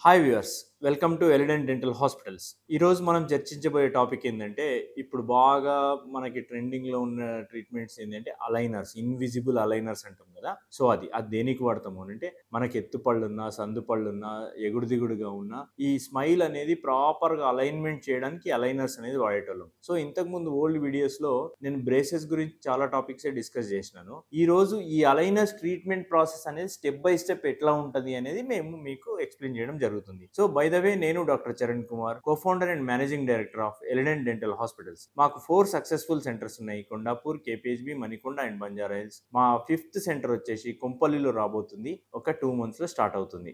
Hi viewers, welcome to Elident dental hospitals. ఈరోజు మనం చర్చించబోయే టాపిక్ ఏంటంటే, ఇప్పుడు బాగా మనకి ట్రెండింగ్లో ఉన్న ట్రీట్మెంట్స్ ఏంటంటే అలైనర్స్, ఇన్విజిబుల్ అలైనర్స్ అంటాం కదా. సో అది దేనికి వాడతాము అంటే, మనకి ఎత్తు పళ్ళున్నా, సందు పళ్ళున్నా, ఎగుడు దిగుడుగా ఉన్నా ఈ స్మైల్ అనేది ప్రాపర్గా అలైన్మెంట్ చేయడానికి అలైనర్స్ అనేది వాడేటోళ్ళం. సో ఇంతకుముందు ఓల్డ్ వీడియోస్లో నేను బ్రేసెస్ గురించి చాలా టాపిక్సే డిస్కస్ చేసినాను. ఈ రోజు ఈ అలైనర్స్ ట్రీట్మెంట్ ప్రాసెస్ అనేది స్టెప్ బై స్టెప్ ఎట్లా ఉంటుంది అనేది మేము మీకు ఎక్స్ప్లెయిన్ చేయడం జరుగుతుంది. సో బై ద వే, నేను doctor Charan Kumar, co-founder and managing director of Elident dental hospitals. మాకు 4 సక్సెస్ఫుల్ సెంటర్స్ ఉన్నాయి: Kondapur, KPHB, Manikonda and Banjara hills. మా 5th సెంటర్ వచ్చేసి కొంపల్లిలో రాబోతుంది. ఒక 2 months లో స్టార్ట్ అవుతుంది.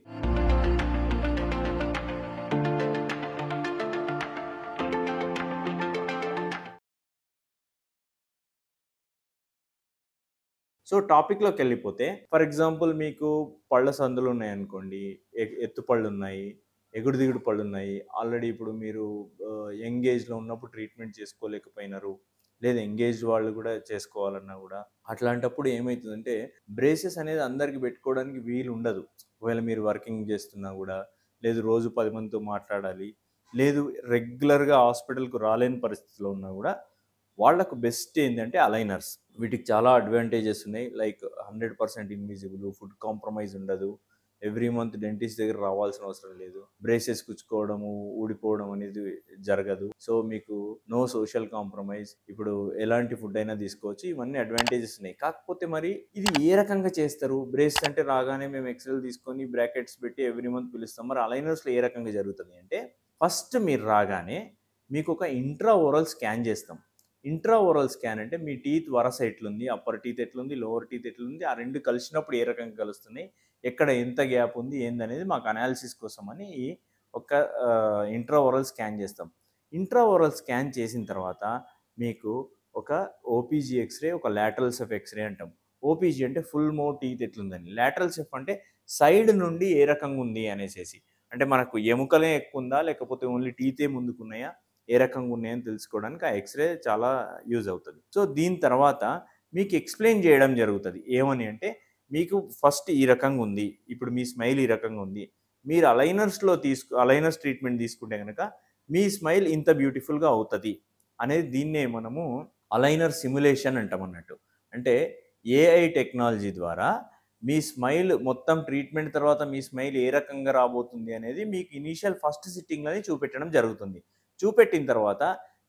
సో టాపిక్లోకి వెళ్ళిపోతే, ఫర్ ఎగ్జాంపుల్ మీకు పళ్ళ సందులు ఉన్నాయనుకోండి, ఎత్తు పళ్ళు ఉన్నాయి, ఎగుడు దిగుడు పళ్ళు ఉన్నాయి. ఆల్రెడీ ఇప్పుడు మీరు యంగ్ ఏజ్లో ఉన్నప్పుడు ట్రీట్మెంట్ చేసుకోలేకపోయినారు, లేదా ఎంగేజ్డ్ వాళ్ళు కూడా చేసుకోవాలన్నా కూడా అట్లాంటప్పుడు ఏమవుతుందంటే, బ్రేసెస్ అనేది అందరికి పెట్టుకోవడానికి వీలు ఉండదు. ఒకవేళ మీరు వర్కింగ్ చేస్తున్నా కూడా, లేదు రోజు 10 మందితో మాట్లాడాలి, లేదు రెగ్యులర్గా హాస్పిటల్కు రాలేని పరిస్థితిలో ఉన్నా కూడా వాళ్ళకు బెస్ట్ ఏంటంటే అలైనర్స్. వీటికి చాలా అడ్వాంటేజెస్ ఉన్నాయి. లైక్ 100% ఇన్విజిబుల్, ఫుడ్ కాంప్రమైజ్ ఉండదు, ఎవ్రీ మంత్ డెంటిస్ట్ దగ్గర రావాల్సిన అవసరం లేదు, బ్రేసెస్ కుచ్చుకోవడము, ఊడిపోవడం అనేది జరగదు. సో మీకు నో సోషల్ కాంప్రమైజ్, ఇప్పుడు ఎలాంటి ఫుడ్ అయినా తీసుకోవచ్చు. ఇవన్నీ అడ్వాంటేజెస్ ఉన్నాయి. కాకపోతే మరి ఇది ఏ రకంగా చేస్తారు? బ్రేసెస్ అంటే రాగానే మేము ఎక్స్రేలు తీసుకొని బ్రాకెట్స్ పెట్టి ఎవ్రీ మంత్ పిలుస్తాం. మరి అలైనర్స్లో ఏ రకంగా జరుగుతుంది అంటే, ఫస్ట్ మీరు రాగానే మీకు ఒక ఇంట్రా ఓరల్ స్కాన్ చేస్తాం. ఇంట్రా ఓరల్ స్కాన్ అంటే మీ టీత్ వరస ఎట్లుంది, అప్పర్ టీత్ ఎట్లుంది, లోవర్ టీత్ ఎట్లుంది, ఆ రెండు కలిసినప్పుడు ఏ రకంగా కలుస్తున్నాయి, ఎక్కడ ఎంత గ్యాప్ ఉంది ఏందనేది మాకు అనాలిసిస్ కోసం అని ఒక ఇంట్రా ఓరల్ స్కాన్ చేస్తాం. ఇంట్రా ఓరల్ స్కాన్ చేసిన తర్వాత మీకు ఒక ఓపీజీ ఎక్స్రే, ఒక లాటరల్ సెఫ్ ఎక్స్రే అంటాం. ఓపీజీ అంటే ఫుల్ మో టీత్ ఎట్లుందని, లాటరల్ సెఫ్ అంటే సైడ్ నుండి ఏ రకంగా ఉంది అనేసి, అంటే మనకు ఎముకలే ఎక్కువ ఉందా, లేకపోతే ఓన్లీ టీతే ముందుకున్నాయా, ఏ రకంగా ఉన్నాయని తెలుసుకోవడానికి ఆ ఎక్స్రే చాలా యూజ్ అవుతుంది. సో దీని తర్వాత మీకు ఎక్స్ప్లెయిన్ చేయడం జరుగుతుంది. ఏమని అంటే, మీకు ఫస్ట్ ఈ రకంగా ఉంది, ఇప్పుడు మీ స్మైల్ ఈ రకంగా ఉంది, మీరు అలైనర్స్ ట్రీట్మెంట్ తీసుకుంటే కనుక మీ స్మైల్ ఇంత బ్యూటిఫుల్గా అవుతుంది అనేది, దీన్నే మనము అలైనర్ సిమ్యులేషన్ అంటాం అన్నట్టు. అంటే ఏఐ టెక్నాలజీ ద్వారా మీ స్మైల్ మొత్తం ట్రీట్మెంట్ తర్వాత మీ స్మైల్ ఏ రకంగా రాబోతుంది అనేది మీకు ఇనీషియల్ ఫస్ట్ సిట్టింగ్లోనే చూపెట్టడం జరుగుతుంది. చూపెట్టిన తర్వాత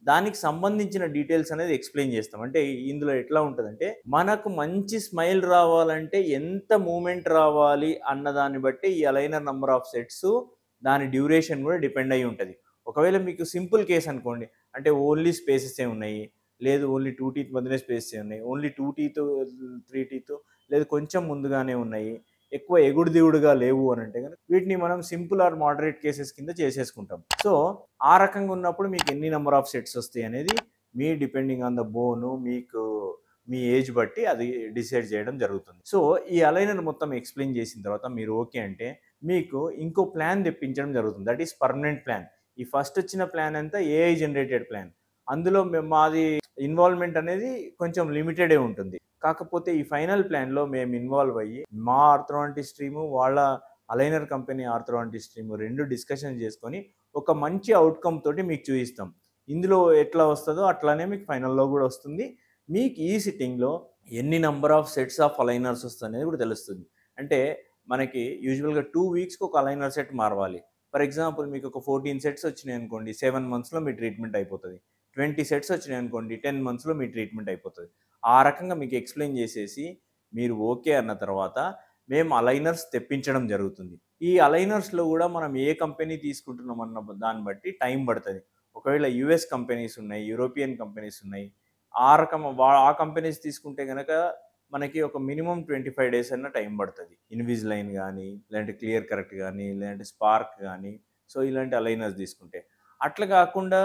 దానికి సంబంధించిన డీటెయిల్స్ అనేది ఎక్స్ప్లెయిన్ చేస్తాం. అంటే ఇందులో ఎట్లా ఉంటుందంటే, మనకు మంచి స్మైల్ రావాలంటే ఎంత మూమెంట్ రావాలి అన్న దాన్ని బట్టి ఈ అలైనర్ నెంబర్ ఆఫ్ సెట్స్, దాని డ్యూరేషన్ కూడా డిపెండ్ అయి ఉంటుంది. ఒకవేళ మీకు సింపుల్ కేస్ అనుకోండి, అంటే ఓన్లీ స్పేసెస్ ఉన్నాయి, లేదు ఓన్లీ 2 టీత్ మధ్యనే స్పేసెస్ ఉన్నాయి, ఓన్లీ 2 టీత్ 3 టీత్ లేదు కొంచెం ముందుగానే ఉన్నాయి, ఎక్కువ ఎగుడు దిగుడుగా లేవు అని అంటే కనుక వీటిని మనం సింపుల్ ఆర్ మోడరేట్ కేసెస్ కింద చేసేసుకుంటాం. సో ఆ రకంగా ఉన్నప్పుడు మీకు ఎన్ని నెంబర్ ఆఫ్ సెట్స్ వస్తాయి అనేది మీ డిపెండింగ్ ఆన్ ద బోను, మీకు మీ ఏజ్ బట్టి అది డిసైడ్ చేయడం జరుగుతుంది. సో ఈ అలైనర్ మొత్తం ఎక్స్ప్లెయిన్ చేసిన తర్వాత మీరు ఓకే అంటే మీకు ఇంకో ప్లాన్ తెప్పించడం జరుగుతుంది. That is permanent plan. ఈ ఫస్ట్ వచ్చిన ప్లాన్ అంతా ఏఐ జనరేటెడ్ ప్లాన్. అందులో మాది ఇన్వాల్వ్మెంట్ అనేది కొంచెం లిమిటెడే ఉంటుంది. కాకపోతే ఈ ఫైనల్ ప్లాన్లో మేము ఇన్వాల్వ్ అయ్యి మా ఆర్థోడాంటిస్ట్ స్ట్రీము, వాళ్ళ అలైనర్ కంపెనీ ఆర్థోడాంటిస్ట్ స్ట్రీము రెండు డిస్కషన్ చేసుకొని ఒక మంచి అవుట్కమ్ తోటి మీకు చూపిస్తాం. ఇందులో ఎట్లా వస్తుందో అట్లానే మీకు ఫైనల్లో కూడా వస్తుంది. మీకు ఈ సిట్టింగ్లో ఎన్ని number of sets of aligners వస్తుంది అనేది కూడా తెలుస్తుంది. అంటే మనకి యూజువల్గా 2 weeksకి ఒక అలైనర్ సెట్ మారవాలి. ఫర్ ఎగ్జాంపుల్ మీకు ఒక 14 సెట్స్ వచ్చినాయి అనుకోండి, 7 monthsలో మీ ట్రీట్మెంట్ అయిపోతుంది. 20 సెట్స్ వచ్చినాయి అనుకోండి, 10 monthsలో మీ ట్రీట్మెంట్ అయిపోతుంది. ఆ రకంగా మీకు ఎక్స్ప్లెయిన్ చేసేసి మీరు ఓకే అన్న తర్వాత మేము అలైనర్స్ తెప్పించడం జరుగుతుంది. ఈ అలైనర్స్లో కూడా మనం ఏ కంపెనీ తీసుకుంటున్నాం అన్న దాన్ని బట్టి టైం పడుతుంది. ఒకవేళ యుఎస్ కంపెనీస్ ఉన్నాయి, యూరోపియన్ కంపెనీస్ ఉన్నాయి, ఆ కంపెనీస్ తీసుకుంటే కనుక మనకి ఒక మినిమం 25 days అన్న టైం పడుతుంది. ఇన్విజిలైన్ కానీ, లేదంటే క్లియర్ కరెక్ట్ కానీ, లేదంటే స్పార్క్ కానీ, సో ఇలాంటి అలైనర్స్ తీసుకుంటే. అట్లా కాకుండా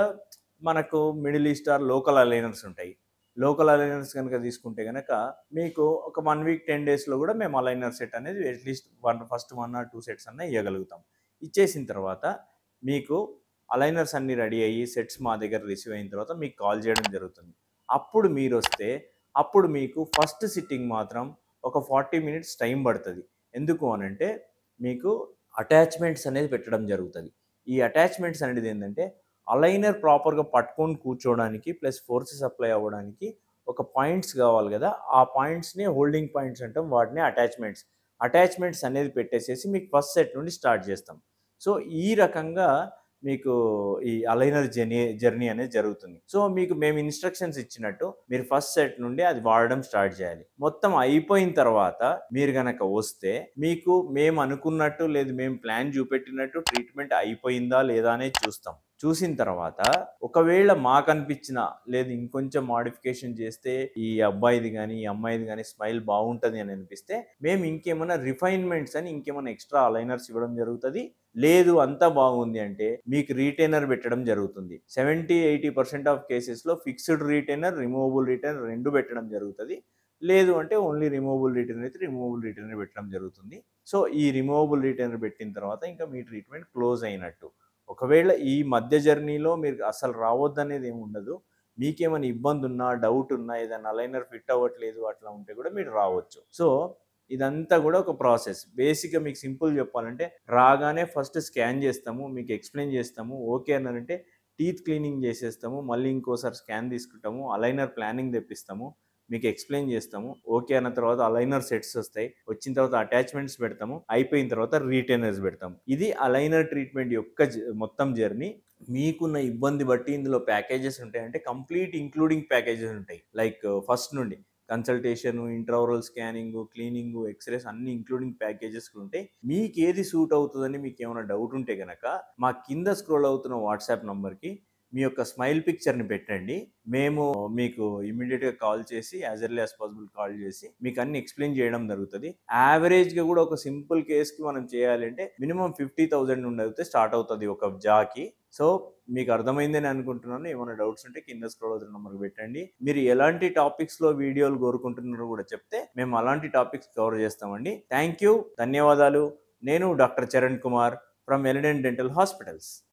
మనకు middle east are local aligners ఉంటాయి. లోకల్ అలైనర్స్ కనుక తీసుకుంటే కనుక మీకు ఒక 1 week 10 daysలో కూడా మేము అలైనర్ సెట్ అనేది అట్లీస్ట్ ఫస్ట్ 1 or 2 sets అన్న ఇవ్వగలుగుతాం. ఇచ్చేసిన తర్వాత మీకు అలైనర్స్ అన్నీ రెడీ అయ్యి సెట్స్ మా దగ్గర రిసీవ్ అయిన తర్వాత మీకు కాల్ చేయడం జరుగుతుంది. అప్పుడు మీరు వస్తే అప్పుడు మీకు ఫస్ట్ సిట్టింగ్ మాత్రం ఒక 40 minutes టైం పడుతుంది. ఎందుకు అనంటే మీకు అటాచ్మెంట్స్ అనేది పెట్టడం జరుగుతుంది. ఈ అటాచ్మెంట్స్ అనేది ఏంటంటే అలైనర్ ప్రాపర్గా పట్టుకొని కూర్చోవడానికి ప్లస్ ఫోర్సెస్ అప్లై అవ్వడానికి ఒక పాయింట్స్ కావాలి కదా, ఆ పాయింట్స్ని హోల్డింగ్ పాయింట్స్ అంటాం, వాటిని అటాచ్మెంట్స్ అనేది పెట్టేసేసి మీకు ఫస్ట్ సెట్ నుండి స్టార్ట్ చేస్తాం. సో ఈ రకంగా మీకు ఈ అలైనర్ జర్నీ అనేది జరుగుతుంది. సో మీకు మేము ఇన్స్ట్రక్షన్స్ ఇచ్చినట్టు మీరు ఫస్ట్ సెట్ నుండి అది వాడడం స్టార్ట్ చేయాలి. మొత్తం అయిపోయిన తర్వాత మీరు గనక వస్తే మీకు మేము అనుకున్నట్టు లేదు మేము ప్లాన్ చూపెట్టినట్టు ట్రీట్మెంట్ అయిపోయిందా లేదా అనేది చూస్తాం. చూసిన తర్వాత ఒకవేళ మాకు అనిపించిన లేదు ఇంకొంచెం మాడిఫికేషన్ చేస్తే ఈ అబ్బాయిది కానీ ఈ అమ్మాయిది కానీ స్మైల్ బాగుంటుంది అని అనిపిస్తే మేము ఇంకేమైనా రిఫైన్మెంట్స్ అని ఇంకేమైనా ఎక్స్ట్రా అలైనర్స్ ఇవ్వడం జరుగుతుంది. లేదు అంతా బాగుంది అంటే మీకు రీటైనర్ పెట్టడం జరుగుతుంది. 70-80% ఆఫ్ కేసెస్లో ఫిక్స్డ్ రీటైనర్, రిమూవబుల్ రీటైనర్ రెండు పెట్టడం జరుగుతుంది. లేదు అంటే ఓన్లీ రిమూవబుల్ రీటైనర్ అయితే రిమూవబుల్ రీటైనర్ పెట్టడం జరుగుతుంది. సో ఈ రిమూవబుల్ రీటైనర్ పెట్టిన తర్వాత ఇంకా మీ ట్రీట్మెంట్ క్లోజ్ అయినట్టు. ఒకవేళ ఈ మధ్య జర్నీలో మీరు అసలు రావద్దనేది ఏమి ఉండదు. మీకేమైనా ఇబ్బంది ఉన్నా, డౌట్ ఉన్నా, ఏదైనా అలైనర్ ఫిట్ అవ్వట్లేదు అట్లా ఉంటే కూడా మీరు రావచ్చు. సో ఇదంతా కూడా ఒక ప్రాసెస్. బేసిక్గా మీకు సింపుల్ చెప్పాలంటే రాగానే ఫస్ట్ స్కాన్ చేస్తాము, మీకు ఎక్స్ప్లెయిన్ చేస్తాము. ఓకే అన్నారంటే టీత్ క్లీనింగ్ చేసేస్తాము, మళ్ళీ ఇంకోసారి స్కాన్ తీసుకుంటాము, అలైనర్ ప్లానింగ్ తెప్పిస్తాము, మీకు ఎక్స్ప్లెయిన్ చేస్తాము. ఓకే అన్న తర్వాత అలైనర్ సెట్స్ వస్తాయి, వచ్చిన తర్వాత అటాచ్మెంట్స్ పెడతాము, అయిపోయిన తర్వాత రీటైనర్స్ పెడతాము. ఇది అలైనర్ ట్రీట్మెంట్ యొక్క మొత్తం జర్నీ. మీకున్న ఇబ్బంది బట్టి ఇందులో ప్యాకేజెస్ ఉంటాయంటే కంప్లీట్ ఇంక్లూడింగ్ ప్యాకేజెస్ ఉంటాయి. లైక్ ఫస్ట్ నుండి consultation, intraoral scanning, cleaning, x-rays అన్ని ఇంక్లూడింగ్ ప్యాకేజెస్ ఉంటాయి. మీకు ఏది సూట్ అవుతుందని మీకు ఏమైనా డౌట్ ఉంటే కనుక మా కింద స్క్రోల్ అవుతున్న వాట్సాప్ నంబర్కి మీ యొక్క స్మైల్ పిక్చర్ని పెట్టండి. మేము మీకు ఇమీడియట్గా కాల్ చేసి as early as possible call చేసి మీకు అన్ని ఎక్స్ప్లెయిన్ చేయడం జరుగుతుంది. యావరేజ్గా కూడా ఒక సింపుల్ కేస్కి మనం చేయాలంటే మినిమం 50,000 నుండి అయితే స్టార్ట్ అవుతుంది ఒక జాకి. సో మీకు అర్థమైందని అనుకుంటున్నాను. ఏమైనా డౌట్స్ ఉంటే కింద స్క్రోల్ అవుతున్న నెంబర్కి పెట్టండి. మీరు ఎలాంటి టాపిక్స్లో వీడియోలు కోరుకుంటున్నారో కూడా చెప్తే మేము అలాంటి టాపిక్స్ కవర్ చేస్తామండి. థ్యాంక్ యూ, ధన్యవాదాలు. నేను doctor Charan Kumar from Elident dental hospitals.